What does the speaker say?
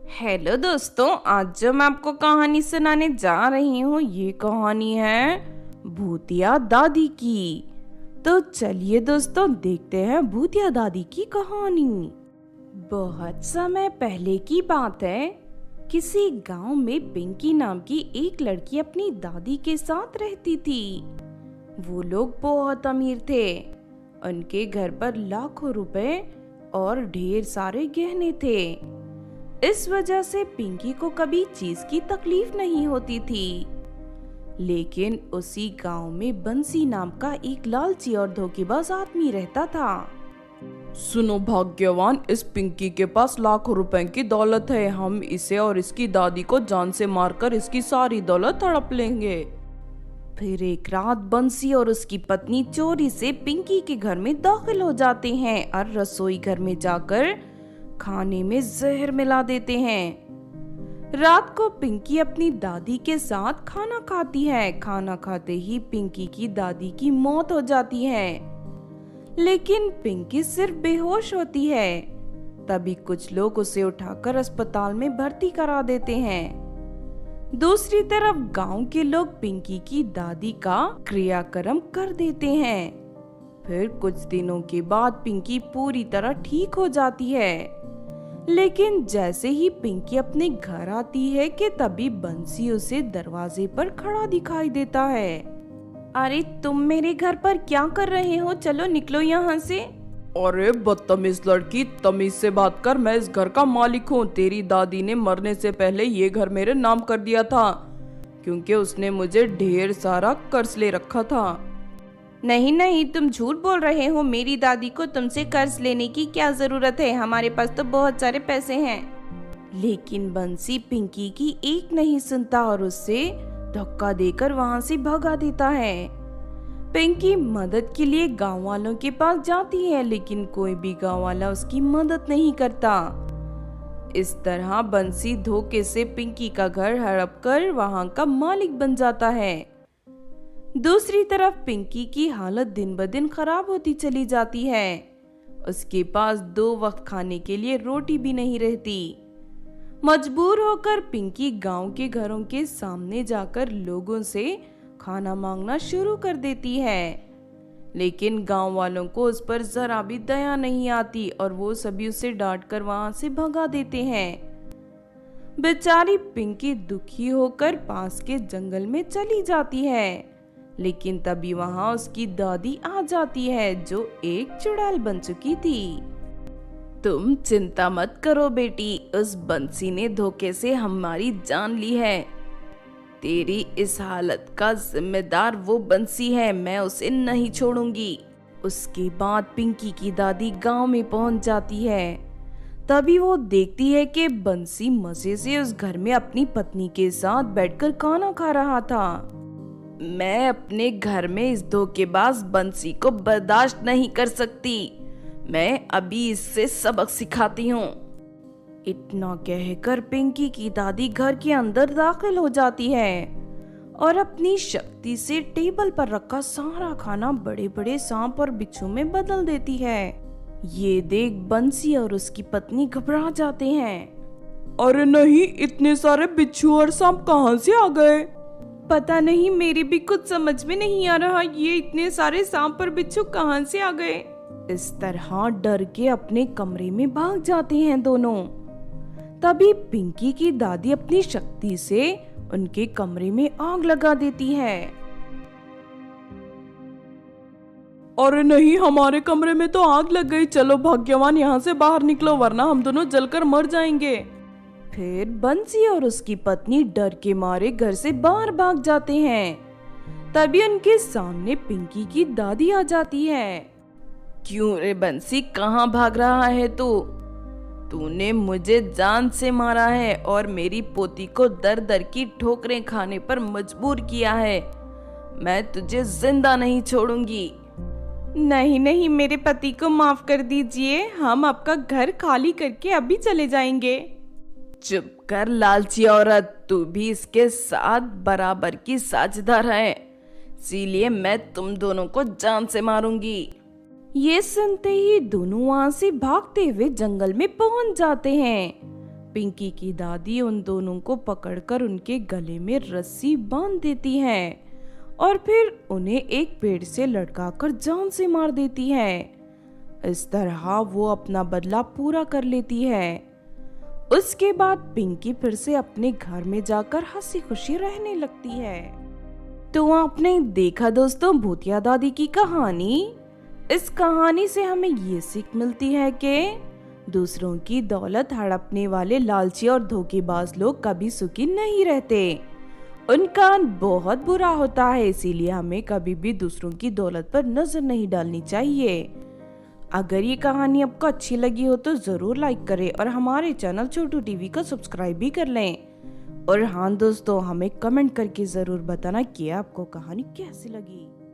Hello दोस्तों, आज जो मैं आपको कहानी सुनाने जा रही हूँ ये कहानी है भूतिया दादी की। तो चलिए दोस्तों देखते हैं भूतिया दादी की कहानी। बहुत समय पहले की बात है। किसी गांव में पिंकी नाम की एक लड़की अपनी दादी के साथ रहती थी। वो लोग बहुत अमीर थे। उनके घर पर लाखों रुपए और ढेर सारे गहने थे। इस वजह से पिंकी को कभी चीज की तकलीफ नहीं होती थी। लेकिन उसी गांव में बंसी नाम का एक लालची और धोखेबाज आदमी रहता था। सुनो भाग्यवान, इस पिंकी के पास लाखों रुपए की दौलत है। हम इसे और इसकी दादी को जान से मारकर इसकी सारी दौलत हड़प लेंगे। फिर एक रात बंसी और उसकी पत्नी चोरी से पिंकी के घर में दाखिल हो जाते हैं और रसोई घर में जाकर खाने में जहर मिला देते हैं। रात को पिंकी अपनी दादी के साथ खाना खाती है। खाना खाते ही पिंकी की दादी की मौत हो जाती है, लेकिन पिंकी सिर्फ बेहोश होती है। तभी कुछ लोग उसे उठाकर अस्पताल में भर्ती करा देते हैं। दूसरी तरफ गांव के लोग पिंकी की दादी का क्रियाक्रम कर देते हैं। फिर कुछ दिनों के बाद पिंकी पूरी तरह ठीक हो जाती है। लेकिन जैसे ही पिंकी अपने घर आती है कि तभी बंसी उसे दरवाजे पर खड़ा दिखाई देता है। अरे तुम मेरे घर पर क्या कर रहे हो? चलो निकलो यहाँ से। अरे बदतमीज लड़की, तमीज से बात कर। मैं इस घर का मालिक हूँ। तेरी दादी ने मरने से पहले ये घर मेरे नाम कर दिया था, क्योंकि उसने मुझे ढेर सारा कर्ज ले रखा था। नहीं नहीं, तुम झूठ बोल रहे हो। मेरी दादी को तुमसे कर्ज लेने की क्या जरूरत है? हमारे पास तो बहुत सारे पैसे हैं। लेकिन बंसी पिंकी की एक नहीं सुनता और उससे धक्का देकर वहां से भगा देता है। पिंकी मदद के लिए गांव वालों के पास जाती है, लेकिन कोई भी गांव वाला उसकी मदद नहीं करता। इस तरह बंसी धोखे से पिंकी का घर हड़प कर वहां का मालिक बन जाता है। दूसरी तरफ पिंकी की हालत दिन ब दिन खराब होती चली जाती है। उसके पास 2 वक्त खाने के लिए रोटी भी नहीं रहती। मजबूर होकर पिंकी गांव के घरों के सामने जाकर लोगों से खाना मांगना शुरू कर देती है। लेकिन गांव वालों को उस पर जरा भी दया नहीं आती और वो सभी उसे डांट कर वहां से भगा देते हैं। बेचारी पिंकी दुखी होकर पास के जंगल में चली जाती है। लेकिन तभी वहां उसकी दादी आ जाती है, जो एक चुड़ैल बन चुकी थी। तुम चिंता मत करो बेटी, उस बंसी ने धोखे से हमारी जान ली है। तेरी इस हालत का जिम्मेदार वो बंसी है, मैं उसे नहीं छोड़ूंगी। उसके बाद पिंकी की दादी गांव में पहुंच जाती है। तभी वो देखती है कि बंसी मजे से उस घर में अपनी पत्नी के साथ बैठकर खाना खा रहा था। मैं अपने घर में इस धोखेबाज बंसी को बर्दाश्त नहीं कर सकती। मैं अभी इससे सबक सिखाती हूँ। इतना कहकर पिंकी की दादी घर के अंदर दाखिल हो जाती है और अपनी शक्ति से टेबल पर रखा सारा खाना बड़े बड़े सांप और बिच्छू में बदल देती है। ये देख बंसी और उसकी पत्नी घबरा जाते हैं। अरे नहीं, इतने सारे बिच्छू और सांप कहाँ से आ गए? पता नहीं, मेरी भी कुछ समझ में नहीं आ रहा। ये इतने सारे सांप और बिच्छू कहाँ से आ गए? इस तरह डर के अपने कमरे में भाग जाते हैं दोनों। तभी पिंकी की दादी अपनी शक्ति से उनके कमरे में आग लगा देती है। अरे नहीं, हमारे कमरे में तो आग लग गई। चलो भाग्यवान, यहाँ से बाहर निकलो, वरना हम दोनों जलकर मर जाएंगे। फिर बंसी और उसकी पत्नी डर के मारे घर से बाहर भाग जाते हैं। तभी उनके सामने पिंकी की दादी आ जाती है। क्यों रे बंसी, कहाँ भाग रहा है तू? तूने मुझे जान से मारा है और मेरी पोती को दर दर की ठोकरें खाने पर मजबूर किया है। मैं तुझे जिंदा नहीं छोड़ूंगी। नहीं नहीं, मेरे पति को माफ कर दीजिए। हम आपका घर खाली करके अभी चले जाएंगे। चुप कर लालची औरत, तू भी इसके साथ बराबर की साझेदार है, इसीलिए मैं तुम दोनों को जान से मारूंगी। ये सुनते ही दोनों वहां से भागते हुए जंगल में पहुंच जाते हैं। पिंकी की दादी उन दोनों को पकड़कर उनके गले में रस्सी बांध देती है और फिर उन्हें एक पेड़ से लटकाकर जान से मार देती है। इस तरह वो अपना बदला पूरा कर लेती है। उसके बाद पिंकी फिर से अपने घर में जाकर हंसी खुशी रहने लगती है। तो आपने देखा दोस्तों भूतिया दादी की कहानी। इस कहानी से हमें ये सीख मिलती है कि दूसरों की दौलत हड़पने वाले लालची और धोखेबाज लोग कभी सुखी नहीं रहते। उनका अंत बहुत बुरा होता है, इसीलिए हमें कभी भी दूसरों की दौलत पर नजर नहीं डालनी चाहिए। अगर ये कहानी आपको अच्छी लगी हो तो जरूर लाइक करें और हमारे चैनल छोटू टीवी को सब्सक्राइब भी कर लें। और हाँ दोस्तों, हमें कमेंट करके जरूर बताना कि आपको कहानी कैसी लगी।